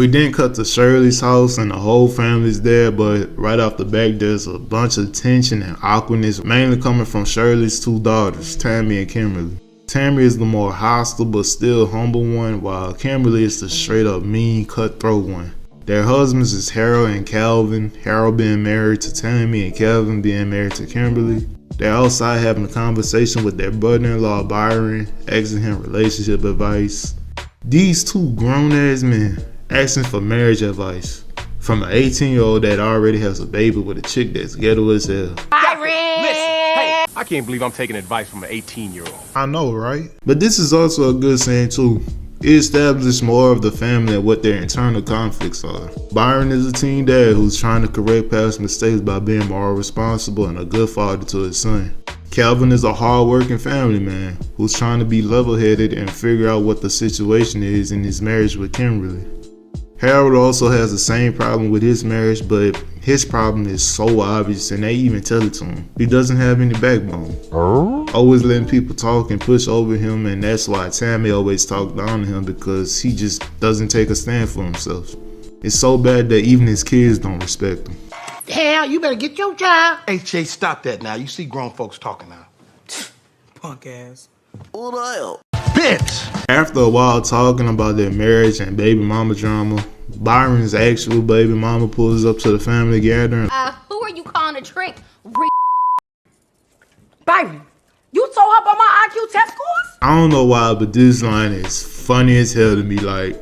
We then cut to Shirley's house and the whole family's there, but right off the back there's a bunch of tension and awkwardness, mainly coming from Shirley's two daughters, Tammy and Kimberly. Tammy is the more hostile but still humble one, while Kimberly is the straight up mean, cutthroat one. Their husbands is Harold and Calvin, Harold being married to Tammy and Calvin being married to Kimberly. They're outside having a conversation with their brother-in-law Byron, asking him relationship advice. These two grown-ass men asking for marriage advice from an 18-year-old that already has a baby with a chick that's ghetto as hell. Byron! Listen, hey, I can't believe I'm taking advice from an 18-year-old. I know, right? But this is also a good scene too. It establishes more of the family and what their internal conflicts are. Byron is a teen dad who's trying to correct past mistakes by being more responsible and a good father to his son. Calvin is a hard-working family man who's trying to be level-headed and figure out what the situation is in his marriage with Kimberly. Harold also has the same problem with his marriage, but his problem is so obvious and they even tell it to him. He doesn't have any backbone. Always letting people talk and push over him, and that's why Tammy always talks down to him, because he just doesn't take a stand for himself. It's so bad that even his kids don't respect him. Hell, you better get your job. Hey, Chase, stop that now. You see grown folks talking now. Punk ass. What the hell? Bitch! After a while talking about their marriage and baby mama drama, Byron's actual baby mama pulls up to the family gathering. Who are you calling a trick? Byron, you told her about my IQ test scores? I don't know why, but this line is funny as hell to me. Like,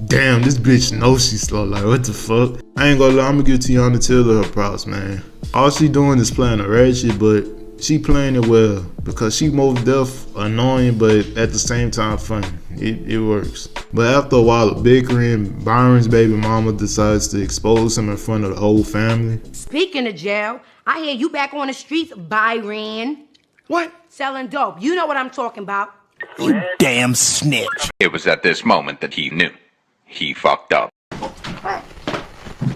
damn, this bitch knows she's slow. Like, what the fuck? I ain't gonna lie, I'm gonna give Tiana Taylor her props, man. All she doing is playing a ratchet, but she playing it well, because she most deaf, annoying, but at the same time funny. It works. But after a while of bickering, Byron's baby mama decides to expose him in front of the whole family. Speaking of jail, I hear you back on the streets, Byron. What? Selling dope. You know what I'm talking about. You damn snitch. It was at this moment that he knew. He fucked up.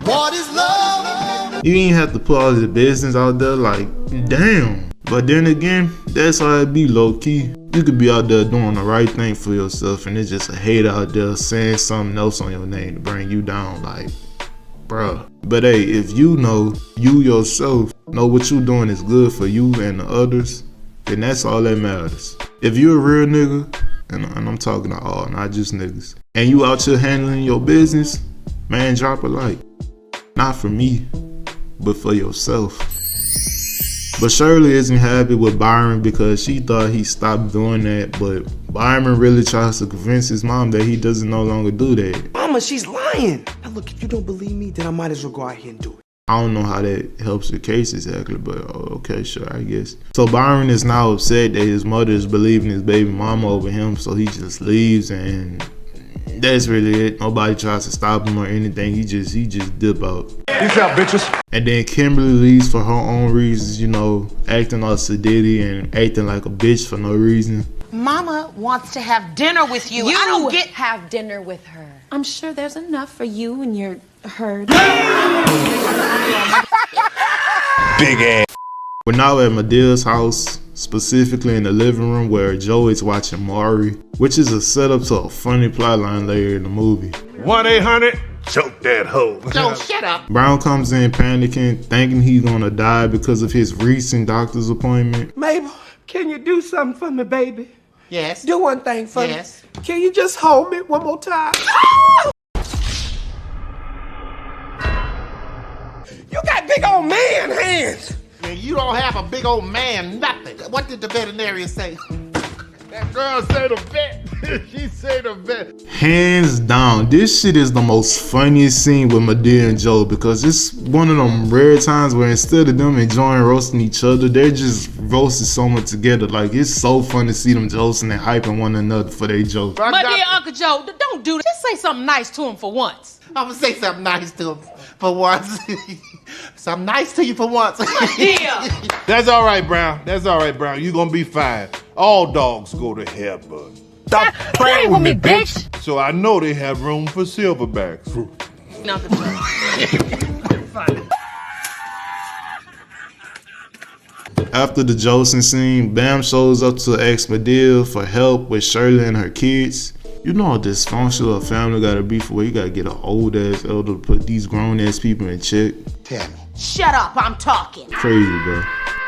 What is love? You ain't have to put all the business out there, like, damn. But then again, that's how it be, low-key. You could be out there doing the right thing for yourself, and it's just a hater out there saying something else on your name to bring you down, like, bruh. But hey, if you know, you yourself know what you doing is good for you and the others, then that's all that matters. If you a real nigga, and I'm talking to all, not just niggas, and you out here handling your business, man, drop a like. Not for me, but for yourself. But Shirley isn't happy with Byron because she thought he stopped doing that, but Byron really tries to convince his mom that he doesn't no longer do that. Mama, she's lying. Now look, if you don't believe me, then I might as well go out here and do it. I don't know how that helps the case exactly, but okay, sure, I guess. So Byron is now upset that his mother is believing his baby mama over him, so he just leaves, and that's really it. Nobody tries to stop him or anything. He just dip out. Peace out, bitches. And then Kimberly leaves for her own reasons, you know, acting all sedity and acting like a bitch for no reason. Mama wants to have dinner with you. You I don't get. have dinner with her. I'm sure there's enough for you and your herd. Big ass. We're now at MADEA'S house, specifically in the living room where Joe is watching Maury, which is a setup to a funny plotline later in the movie. 1-800, choke that hoe. Joe, shut up. Brown comes in panicking, thinking he's gonna die because of his recent doctor's appointment. Mabel, can you do something for me, baby? Yes. Do one thing for me. Yes. Can you just hold me one more time? You got big old man hands. Man, you don't have a big old man, nothing. What did the veterinarian say? That girl said the vet. She said the vet. Hands down, this shit is the most funniest scene with Madea and Joe, because it's one of them rare times where instead of them enjoying roasting each other, they're just roasting someone together. Like, it's so fun to see them joking and hyping one another for their jokes. My dear Uncle Joe, don't do that. Just say something nice to him for once. I'm gonna say something nice to him for once. Something nice to you for once. That's all right, Brown. That's all right, Brown. You gonna be fine. All dogs go to hell, bud. Stop playing with me, bitch. So I know they have room for silverbacks. Uncle Joe. After the Jolson scene, Bam shows up to ask Madea for help with Shirley and her kids. You know how dysfunctional a family gotta be for where you gotta get an old ass elder to put these grown ass people in check? Tell me. Shut up, I'm talking. Crazy, bro.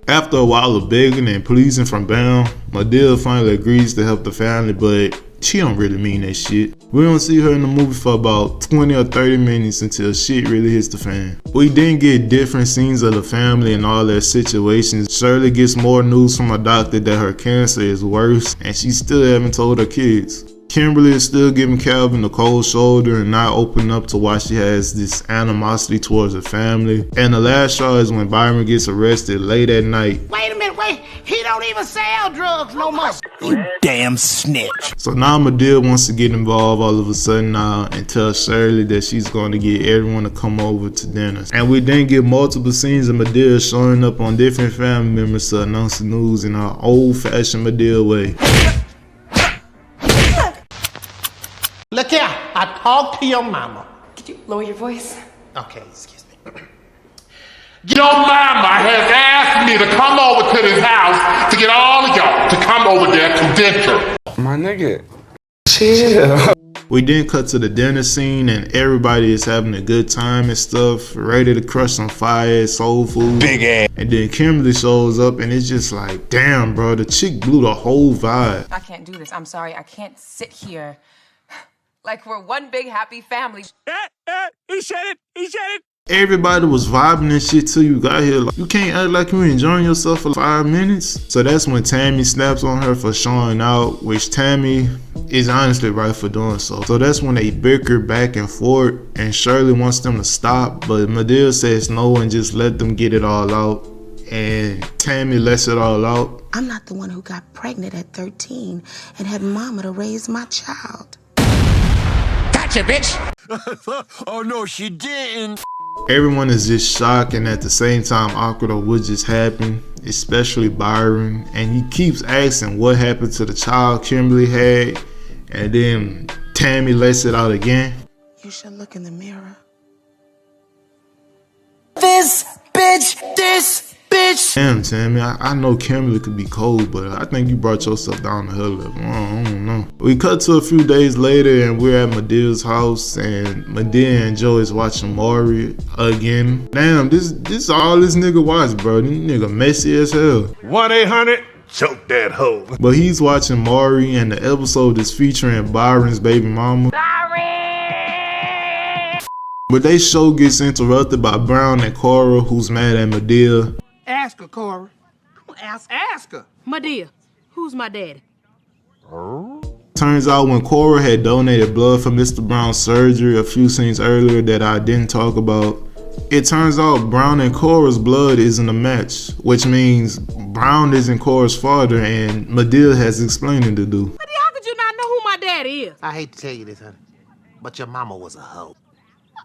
After a while of begging and pleasing from Bam, Madea finally agrees to help the family, but she don't really mean that shit. We don't see her in the movie for about 20 or 30 minutes until shit really hits the fan. We then get different scenes of the family and all their situations. Shirley gets more news from a doctor that her cancer is worse and she still haven't told her kids. Kimberly is still giving Calvin the cold shoulder and not opening up to why she has this animosity towards her family. And the last straw is when Byron gets arrested late at night. Wait a minute, wait. He don't even sell drugs no more. You damn snitch. So now Madea wants to get involved all of a sudden now and tell Shirley that she's going to get everyone to come over to dinner. And we then get multiple scenes of Madea showing up on different family members to announce the news in her old-fashioned Madea way. Look here, I talked to your mama. Could you lower your voice? Okay, excuse me. Your mama has asked me to come over to this house to get all of y'all to come over there to dinner. My nigga, chill. We then cut to the dinner scene and everybody is having a good time and stuff, ready to crush some fire soul food. Big ass. And then Kimberly shows up and it's just like, damn, bro, the chick blew the whole vibe. I can't do this. I'm sorry. I can't sit here like we're one big happy family. He said it. He said it. Everybody was vibing and shit till you got here. Like, you can't act like you enjoying yourself for 5 minutes. So that's when Tammy snaps on her for showing out, which Tammy is honestly right for doing so. So that's when they bicker back and forth and Shirley wants them to stop, but Madea says no and just let them get it all out. And Tammy lets it all out. I'm not the one who got pregnant at 13 and had mama to raise my child. Gotcha, bitch. Oh no, she didn't. Everyone is just shocked and at the same time awkward of what just happened, especially Byron. And he keeps asking what happened to the child Kimberly had. And then Tammy lets it out again. You should look in the mirror. This bitch. Damn, Tammy, I know Kimberly could be cold, but I think you brought yourself down to her level. I don't know. We cut to a few days later and we're at Madea's house and Madea and Joe is watching Maury again. Damn, this all this nigga watch, bro. This nigga messy as hell. 1-800 choke that hoe. But he's watching Maury and the episode is featuring Byron's baby mama. But they show gets interrupted by Brown and Cora, who's mad at Madea. Ask her, Cora. Ask her. Madea, who's my daddy? Turns out when Cora had donated blood for Mr. Brown's surgery a few scenes earlier that I didn't talk about, it turns out Brown and Cora's blood isn't a match, which means Brown isn't Cora's father and Madea has explaining to do. Madea, how could you not know who my daddy is? I hate to tell you this, honey, but your mama was a hoe.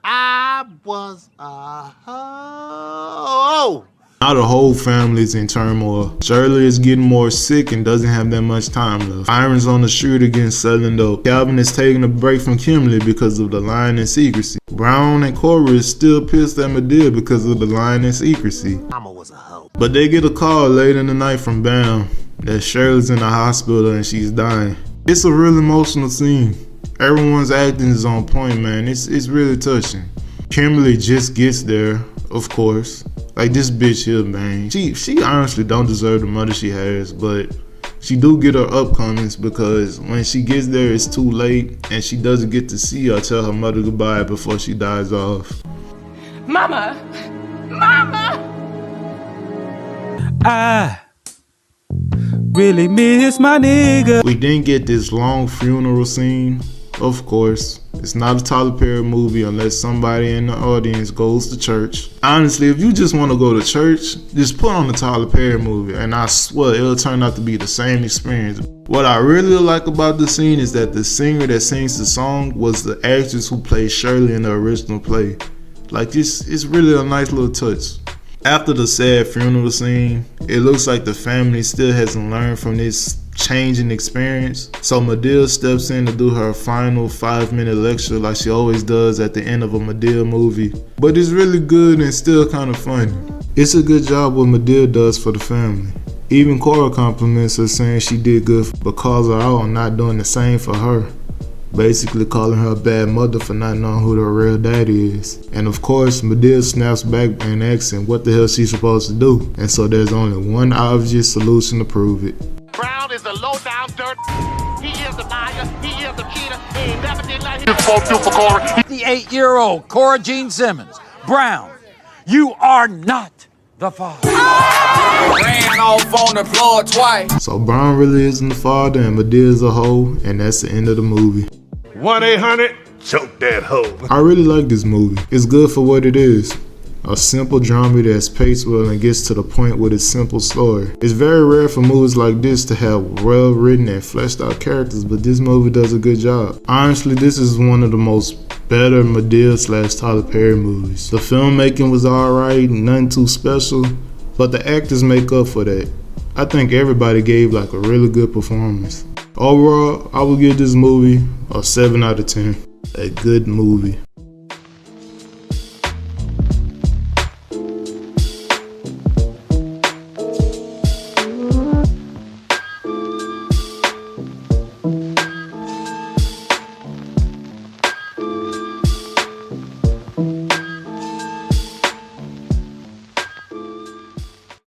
I was a hoe. Now the whole family's in turmoil. Shirley is getting more sick and doesn't have that much time left. Byron's on the street again selling dope. Calvin is taking a break from Kimberly because of the lying and secrecy. Brown and Cora is still pissed at Madea because of the lying and secrecy. Mama was a hoe. But they get a call late in the night from Bam that Shirley's in the hospital and she's dying. It's a real emotional scene. Everyone's acting is on point, man. It's really touching. Kimberly just gets there, of course. Like, this bitch here, man. She honestly don't deserve the mother she has, but she do get her upcomings because when she gets there, it's too late and she doesn't get to see or tell her mother goodbye before she dies off. Mama! Mama! I really miss my nigga. We didn't get this long funeral scene. Of course, it's not a Tyler Perry movie unless somebody in the audience goes to church. Honestly, if you just want to go to church, just put on the Tyler Perry movie and I swear it'll turn out to be the same experience. What I really like about the scene is that the singer that sings the song was the actress who played Shirley in the original play. Like, it's really a nice little touch. After the sad funeral scene, it looks like the family still hasn't learned from this changing experience. So Madea steps in to do her final 5-minute lecture like she always does at the end of a Madea movie. But it's really good and still kind of funny. It's a good job what Madea does for the family. Even Cora compliments her saying she did good but calls her out on not doing the same for her. basically calling her a bad mother for not knowing who her real daddy is. And of course, Madea snaps back and asks him what the hell she's supposed to do. And so there's only one obvious solution to prove it. Brown is a low-down dirt. He is the liar. He is the cheater. He ain't never did nothing. 58-year-old Cora Jean Simmons. Brown, you are not the father. Ran off on the floor twice. So Brown really isn't the father and Madea is a hoe, and that's the end of the movie. 1-800-CHOKE THAT hoe. I really like this movie. It's good for what it is. A simple drama that's paced well and gets to the point with its simple story. It's very rare for movies like this to have well-written and fleshed out characters, but this movie does a good job. Honestly, this is one of the most better Madea/Tyler Perry movies. The filmmaking was alright, nothing too special, but the actors make up for that. I think everybody gave like a really good performance. Overall, I would give this movie a 7 out of 10. A good movie.